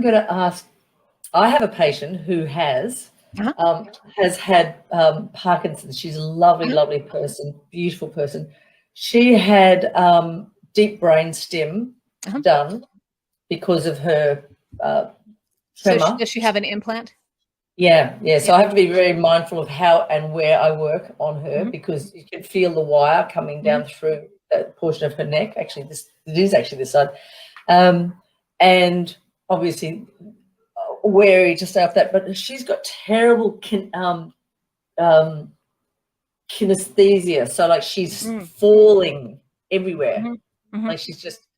I'm going to ask, I have a patient who has had Parkinson's. She's a lovely, lovely person, beautiful person. She had deep brain stim done because of her tremor. So does she have an implant? Yeah. So I have to be very mindful of how and where I work on her because you can feel the wire coming down through that portion of her neck. Actually, it is actually this side. And obviously wary to stay off that. But she's got terrible kinesthesia. So like she's falling everywhere. Like she's just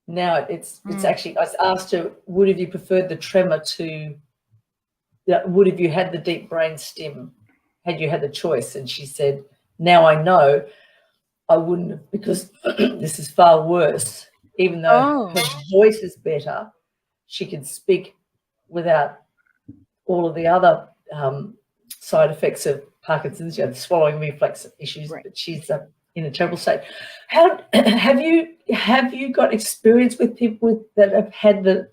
now it's actually, I asked her, would have you preferred the tremor to, would have you had the deep brain stim had you had the choice? And she said, now I know I wouldn't have, because this is far worse. Even though her voice is better, she can speak without all of the other side effects of Parkinson's, the swallowing reflex issues. Right. But she's in a terrible state. How have you got experience with people that have had the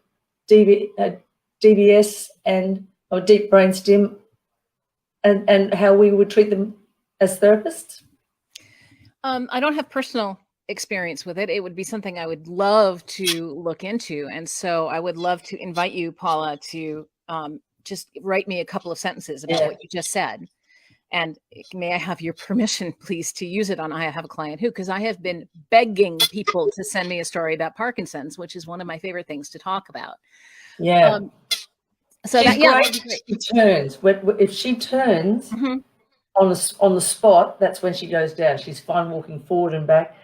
DBS or deep brain stim, and how we would treat them as therapists? I don't have personal experience with it. It would be something I would love to look into. And so I would love to invite you, Paula, to just write me a couple of sentences about what you just said. And may I have your permission, please, to use it on I Have a Client Who, because I have been begging people to send me a story about Parkinson's, which is one of my favorite things to talk about. Yeah. So she's great. She turns. If she turns on the spot, that's when she goes down. She's fine walking forward and back.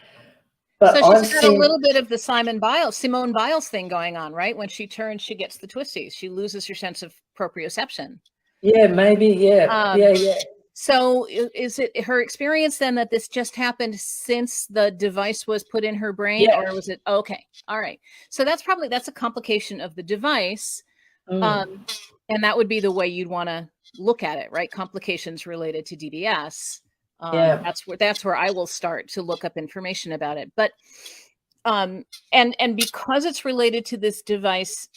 But so she's got a little bit of the Simone Biles thing going on, right? When she turns, she gets the twisties. She loses her sense of proprioception. Yeah, maybe. Yeah. So is it her experience then that this just happened since the device was put in her brain, or was it okay? All right. So that's a complication of the device. And that would be the way you'd want to look at it, right? Complications related to DBS. That's where I will start to look up information about it. But and because it's related to this device,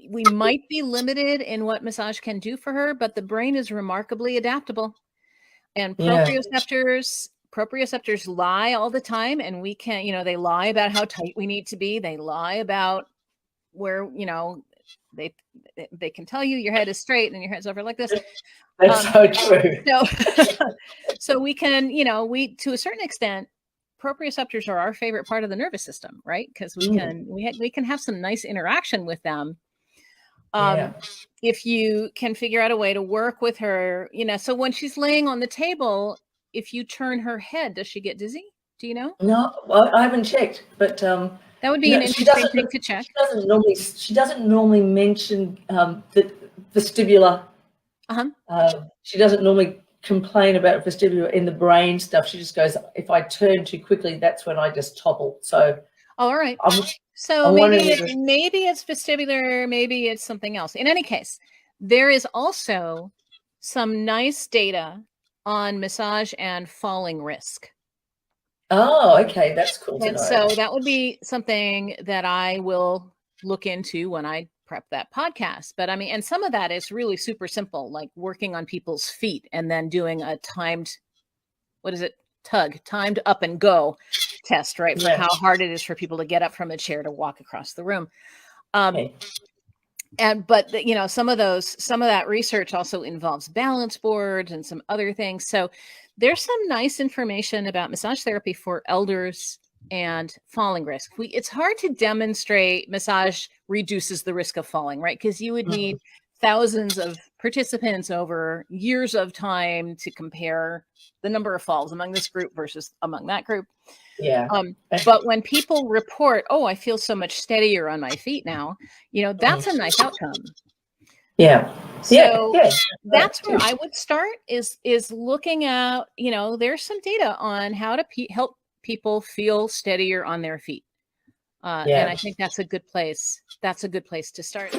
we might be limited in what massage can do for her, but the brain is remarkably adaptable. And proprioceptors lie all the time, and we can, they lie about how tight we need to be. They lie about where, they can tell you your head is straight and your head's over like this. That's so true. So we can, to a certain extent, proprioceptors are our favorite part of the nervous system, right? Because we can have some nice interaction with them. If you can figure out a way to work with her, so when she's laying on the table, if you turn her head, does she get dizzy? Do you know? No, well, I haven't checked, but that would be an interesting thing to check. She doesn't normally mention the vestibular. She doesn't normally complain about vestibular in the brain stuff. She just goes, if I turn too quickly, that's when I just topple. So, all right. So maybe it's vestibular, maybe it's something else. In any case, there is also some nice data on massage and falling risk. Oh, okay. That's cool. And so that would be something that I will look into when I prep that podcast. But and some of that is really super simple, like working on people's feet and then doing a timed up and go test, right? For how hard it is for people to get up from a chair to walk across the room. But some of that research also involves balance boards and some other things. So there's some nice information about massage therapy for elders and falling risk. It's hard to demonstrate massage reduces the risk of falling, right? Because you would need thousands of participants over years of time to compare the number of falls among this group versus among that group. But when people report, I feel so much steadier on my feet now, that's a nice outcome. So that's where I would start is looking at, there's some data on how to help people feel steadier on their feet. And I think that's a good place. That's a good place to start.